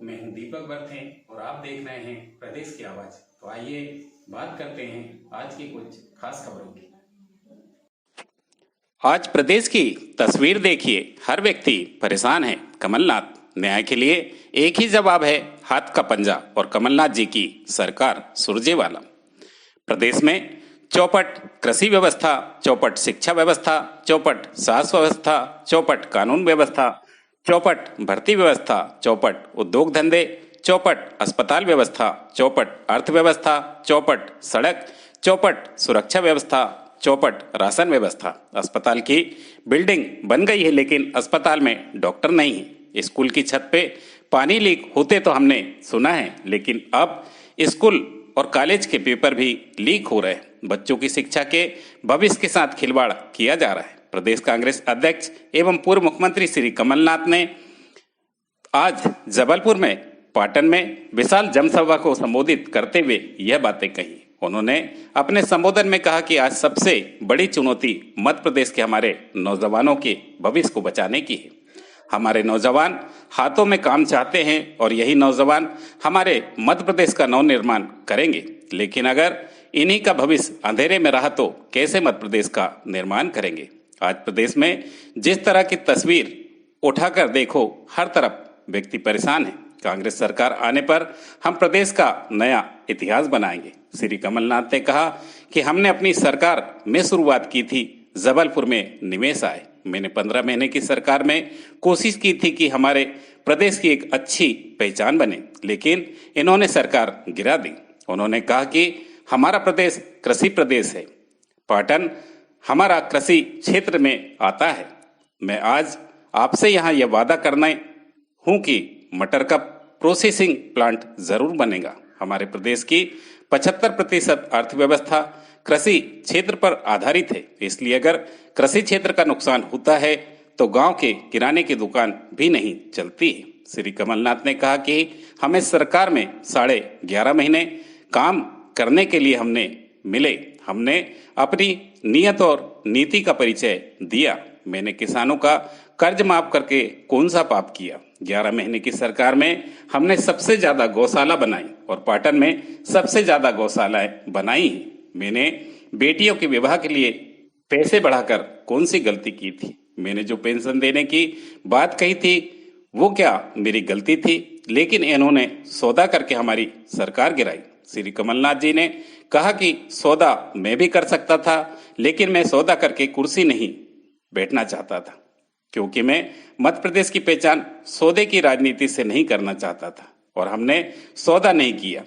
मैं हूं दीपक बर्थे और आप देख रहे हैं प्रदेश की आवाज। तो आइए बात करते हैं आज की कुछ खास खबरों की। आज प्रदेश की तस्वीर देखिए, हर व्यक्ति परेशान है। कमलनाथ, न्याय के लिए एक ही जवाब है, हाथ का पंजा। और कमलनाथ जी की सरकार सुरजेवाला। प्रदेश में चौपट कृषि व्यवस्था, चौपट शिक्षा व्यवस्था, चौपट स्वास्थ्य व्यवस्था, चौपट कानून व्यवस्था, चौपट भर्ती व्यवस्था, चौपट उद्योग धंधे, चौपट अस्पताल व्यवस्था, चौपट अर्थव्यवस्था, चौपट सड़क, चौपट सुरक्षा व्यवस्था, चौपट राशन व्यवस्था। अस्पताल की बिल्डिंग बन गई है लेकिन अस्पताल में डॉक्टर नहीं है। स्कूल की छत पे पानी लीक होते तो हमने सुना है, लेकिन अब स्कूल और कॉलेज के पेपर भी लीक हो रहे हैं। बच्चों की शिक्षा के भविष्य के साथ खिलवाड़ किया जा रहा है। प्रदेश कांग्रेस अध्यक्ष एवं पूर्व मुख्यमंत्री श्री कमलनाथ ने आज जबलपुर में पाटन में विशाल जनसभा को संबोधित करते हुए यह बातें कही। उन्होंने अपने संबोधन में कहा कि आज सबसे बड़ी चुनौती मध्य प्रदेश के हमारे नौजवानों के भविष्य को बचाने की है। हमारे नौजवान हाथों में काम चाहते हैं और यही नौजवान हमारे मध्य प्रदेश का नवनिर्माण करेंगे। लेकिन अगर इन्हीं का भविष्य अंधेरे में रहा तो कैसे मध्य प्रदेश का निर्माण करेंगे। आज प्रदेश में जिस तरह की तस्वीर उठाकर देखो, हर तरफ व्यक्ति परेशान है। कांग्रेस सरकार आने पर हम प्रदेश का नया इतिहास बनाएंगे। श्री कमलनाथ ने कहा कि हमने अपनी सरकार में शुरुआत की थी, जबलपुर में निवेश आए। मैंने 15 महीने की सरकार में कोशिश की थी कि हमारे प्रदेश की एक अच्छी पहचान बने, लेकिन इन्होंने सरकार गिरा दी। उन्होंने कहा कि हमारा प्रदेश कृषि प्रदेश है, पाटन हमारा कृषि क्षेत्र में आता है। मैं आज आपसे यहाँ यह वादा करना हूँ कि मटर का प्रोसेसिंग प्लांट जरूर बनेगा। हमारे प्रदेश की 75% अर्थव्यवस्था कृषि क्षेत्र पर आधारित है, इसलिए अगर कृषि क्षेत्र का नुकसान होता है तो गांव के किराने की दुकान भी नहीं चलती है। श्री कमलनाथ ने कहा कि हमें सरकार में 11.5 महीने काम करने के लिए हमने अपनी नियत और नीति का परिचय दिया। मैंने किसानों का कर्ज माफ करके कौन सा पाप किया। 11 महीने की सरकार में हमने सबसे ज्यादा गौशाला बनाई और पाटन में सबसे ज्यादा गौशालाएं बनाई हैं। मैंने बेटियों के विवाह के लिए पैसे बढ़ाकर कौन सी गलती की थी। मैंने जो पेंशन देने की बात कही थी वो क्या मेरी गलती थी, लेकिन इन्होंने सौदा करके हमारी सरकार गिराई। श्री कमलनाथ जी ने कहा कि सौदा मैं भी कर सकता था, लेकिन मैं सौदा करके कुर्सी नहीं बैठना चाहता था, क्योंकि मैं मध्य प्रदेश की पहचान सौदे की राजनीति से नहीं करना चाहता था और हमने सौदा नहीं किया।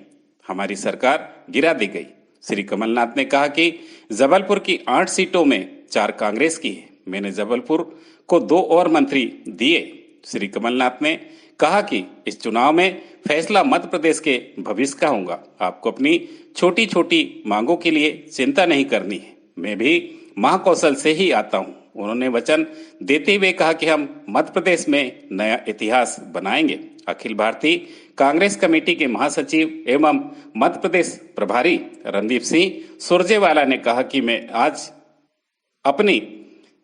हमारी सरकार गिरा दी गई। श्री कमलनाथ ने कहा कि जबलपुर की 8 सीटों में 4 कांग्रेस की है। मैंने जबलपुर को 2 और मंत्री दिए। श्री कमलनाथ ने कहा कि इस चुनाव में फैसला मध्य प्रदेश के भविष्य का होगा। आपको अपनी छोटी छोटी मांगों के लिए चिंता नहीं करनी है। मैं भी महाकौशल से ही आता हूँ। उन्होंने वचन देते हुए कहा कि हम मध्य प्रदेश में नया इतिहास बनाएंगे। अखिल भारतीय कांग्रेस कमेटी के महासचिव एवं मध्य प्रदेश प्रभारी रणदीप सिंह सुरजेवाला ने कहा कि मैं आज अपनी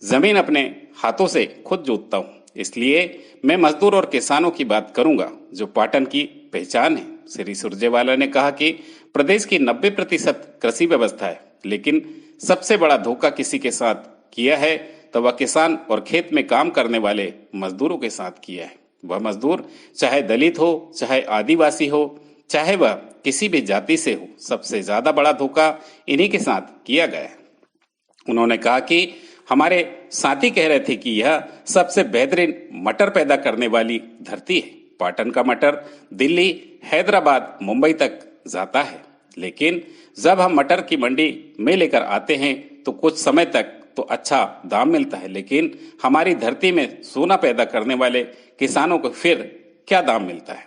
जमीन अपने हाथों से खुद जोतता हूँ, इसलिए मैं मजदूर और किसानों की बात करूंगा, जो पाटन की पहचान है। श्री सुरजेवाला ने कहा कि प्रदेश की 90% कृषि व्यवस्था है, लेकिन सबसे बड़ा धोखा किसी के साथ किया है तो वह किसान और खेत में काम करने वाले मजदूरों के साथ किया है। वह मजदूर चाहे दलित हो, चाहे आदिवासी हो, चाहे वह किसी भी जाति से हो, सबसे ज्यादा बड़ा धोखा इन्हीं के साथ किया गया है। उन्होंने कहा कि हमारे साथी कह रहे थे कि यह सबसे बेहतरीन मटर पैदा करने वाली धरती है। पाटन का मटर दिल्ली, हैदराबाद, मुंबई तक जाता है, लेकिन जब हम मटर की मंडी में लेकर आते हैं तो कुछ समय तक तो अच्छा दाम मिलता है, लेकिन हमारी धरती में सोना पैदा करने वाले किसानों को फिर क्या दाम मिलता है।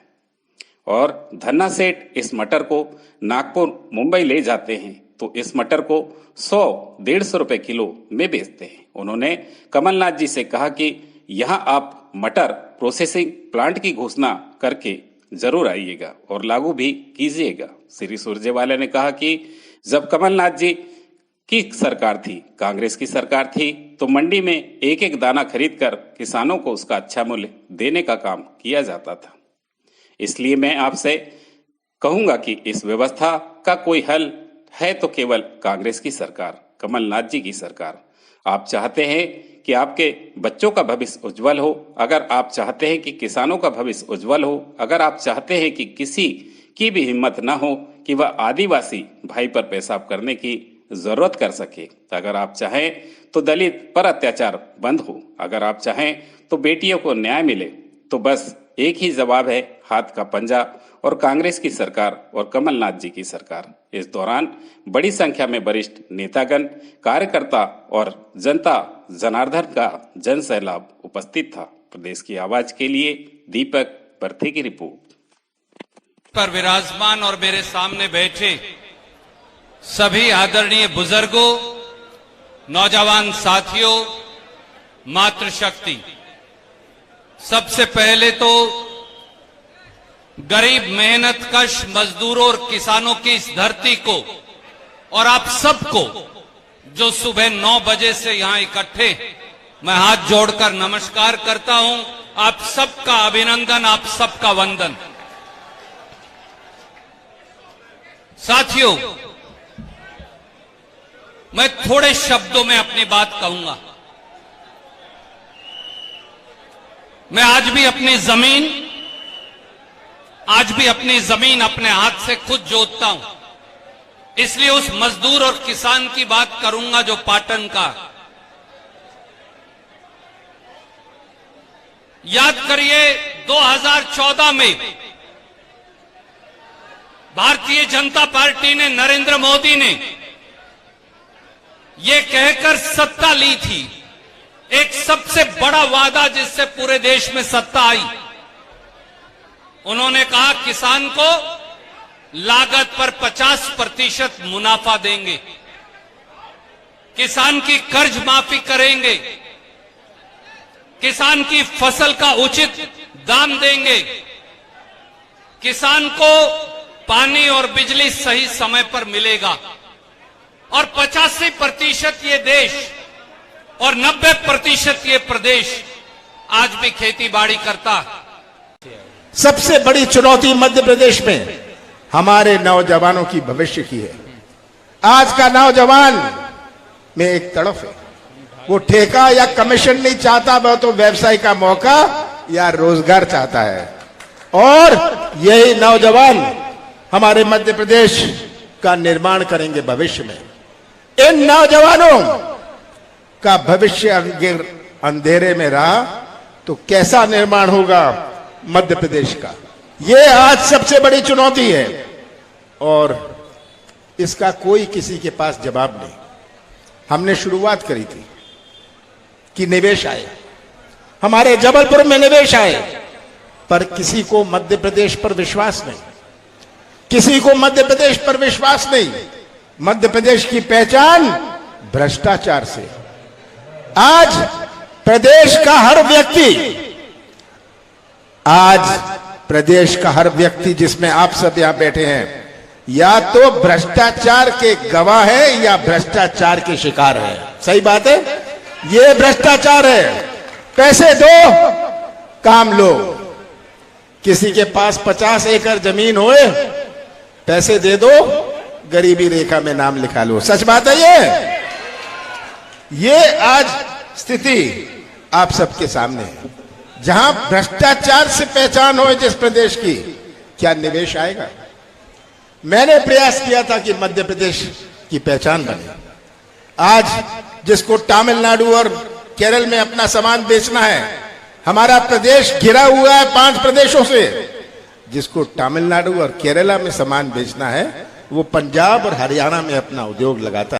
और धन्ना सेठ इस मटर को नागपुर, मुंबई ले जाते हैं तो इस मटर को 100-150 रुपए किलो में बेचते हैं। उन्होंने कमलनाथ जी से कहा कि यहाँ आप मटर प्रोसेसिंग प्लांट की घोषणा करके जरूर आइएगा और लागू भी कीजिएगा। श्री सुरजेवाला ने कहा कि जब कमलनाथ जी की सरकार थी, कांग्रेस की सरकार थी, तो मंडी में एक एक दाना खरीद कर किसानों को उसका अच्छा मूल्य देने का काम किया जाता था। इसलिए मैं आपसे कहूंगा कि इस व्यवस्था का कोई हल है तो केवल कांग्रेस की सरकार, कमलनाथ जी की सरकार। आप चाहते हैं कि आपके बच्चों का भविष्य उज्जवल हो, अगर आप चाहते हैं कि किसानों का भविष्य उज्जवल हो, अगर आप चाहते हैं कि किसी की भी हिम्मत ना हो कि वह आदिवासी भाई पर पेशाब करने की जरूरत कर सके, अगर आप चाहें तो दलित पर अत्याचार बंद हो, अगर आप चाहें तो बेटियों को न्याय मिले, तो बस एक ही जवाब है, हाथ का पंजा और कांग्रेस की सरकार और कमलनाथ जी की सरकार। इस दौरान बड़ी संख्या में वरिष्ठ नेतागण, कार्यकर्ता और जनता जनार्दन का जन सैलाब उपस्थित था। प्रदेश की आवाज के लिए दीपक बर्थे की रिपोर्ट। पर विराजमान और मेरे सामने बैठे सभी आदरणीय बुजुर्गों, नौजवान साथियों, मातृशक्ति, सबसे पहले तो गरीब मेहनतकश मजदूरों और किसानों की इस धरती को और आप सबको जो सुबह 9 बजे से यहां इकट्ठे, मैं हाथ जोड़कर नमस्कार करता हूं। आप सबका अभिनंदन, आप सबका वंदन। साथियों, मैं थोड़े शब्दों में अपनी बात कहूंगा। मैं आज भी अपनी जमीन अपने हाथ से खुद जोतता हूं, इसलिए उस मजदूर और किसान की बात करूंगा जो पाटन का। याद करिए 2014 में भारतीय जनता पार्टी ने, नरेंद्र मोदी ने यह कहकर सत्ता ली थी, एक सबसे बड़ा वादा जिससे पूरे देश में सत्ता आई। उन्होंने कहा किसान को लागत पर 50% मुनाफा देंगे, किसान की कर्ज माफी करेंगे, किसान की फसल का उचित दाम देंगे, किसान को पानी और बिजली सही समय पर मिलेगा और 85% ये देश और 90% ये प्रदेश आज भी खेती बाड़ी करता। सबसे बड़ी चुनौती मध्य प्रदेश में हमारे नौजवानों की भविष्य की है। आज का नौजवान में एक तड़फ है, वो ठेका या कमीशन नहीं चाहता, वह तो व्यवसाय का मौका या रोजगार चाहता है। और यही नौजवान हमारे मध्य प्रदेश का निर्माण करेंगे भविष्य में। इन नौजवानों का भविष्य अगर अंधेरे में रहा तो कैसा निर्माण होगा मध्य प्रदेश का? ये आज सबसे बड़ी चुनौती है और इसका कोई किसी के पास जवाब नहीं। हमने शुरुआत करी थी कि निवेश आए, हमारे जबलपुर में निवेश आए, पर किसी को मध्य प्रदेश पर विश्वास नहीं, किसी को मध्य प्रदेश पर विश्वास नहीं। मध्य प्रदेश की पहचान भ्रष्टाचार से। आज प्रदेश का हर व्यक्ति जिसमें आप सब यहां बैठे हैं, या तो भ्रष्टाचार के गवाह है या भ्रष्टाचार के शिकार है। सही बात है, ये भ्रष्टाचार है। पैसे दो, काम लो। किसी के पास 50 एकड़ जमीन होए, पैसे दे दो, गरीबी रेखा में नाम लिखा लो। सच बात है ये आज स्थिति आप सबके सामने है। जहां भ्रष्टाचार से पहचान हो जिस प्रदेश की, क्या निवेश आएगा? मैंने प्रयास किया था कि मध्य प्रदेश की पहचान बने। आज जिसको तमिलनाडु और केरल में अपना सामान बेचना है, हमारा प्रदेश घिरा हुआ है 5 प्रदेशों से। जिसको तमिलनाडु और केरला में सामान बेचना है, वो पंजाब और हरियाणा में अपना उद्योग लगाता है।